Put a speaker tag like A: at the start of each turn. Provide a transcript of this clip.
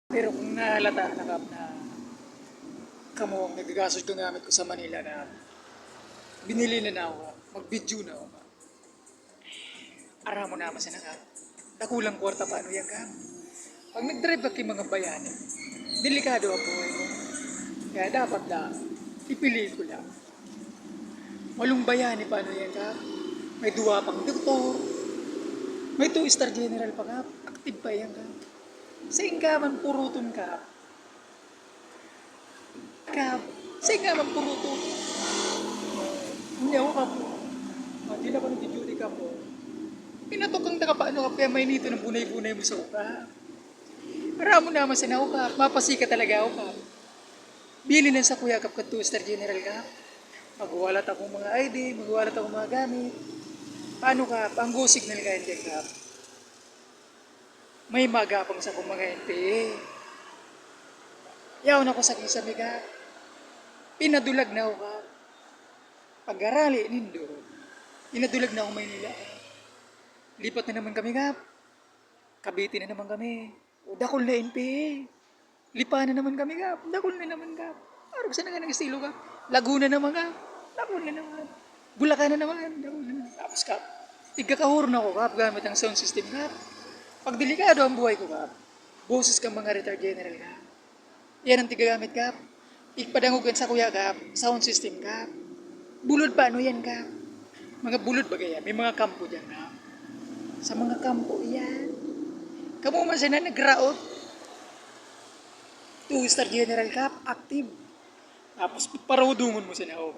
A: Pero kung nahalata na kap na kamo ang nagagastos ko gamit ko sa Manila na binili na ako, mag-video na ako. Ara mo naman sa naka. Nakulang kwarta paano yan ka? Pag nag-drive ka mga bayani, delikado ang buhay mo. Kaya dapat na ipili ko lang. Walong bayani paano yan ka? May duwa pang doktor. May 2-star general pa ka. Active pa yan ka. Sa ingaman puruton ka. Kap, sa ingaman puruton. Hindi ako kapo. Hindi na ko nag-duty ka po. Pinatok kang nakapaano ka kaya may nito ng bunay-bunay mo sa uka. Para mo naman sa nauka. Mapasika talaga ako ka. Bili lang sa kuya kap ka 2-star general ka. Magwawalat akong mga ID, magwawalat akong mga gamit. Paano ka? Ang go signal ka hindi ka. May magapang sa kong mga NPA. Yaw na ko sa kisami ka. Pinadulag na ako ka. Pag-arali, nindo. Pinadulag na ako Maynila. Lipat na naman kami ka. Cavite na naman kami. O dakol na NPA. Lipa na naman kami ka. Dakol na naman ka. Parang saan na nga ng estilo ka? Laguna naman ka. Laguna naman. Bulacan na naman. Laguna naman. Tapos ka. Tigkakahuro na ako ka. Gamit ang sound system ka. Pag delikado ang buhay ko ka. Boses ka mga retired general ka. Yan ang tigagamit ka. Ikpadangugan sa kuya ka. Sound system ka. Bulod pa ano yan ka. Mga bulod ba kaya? May mga kampo dyan ka. Sa mga kampo yan. Kamu man siya na nag-route. 2-star general ka. Active. Tapos parudungon mo siya na. Oh.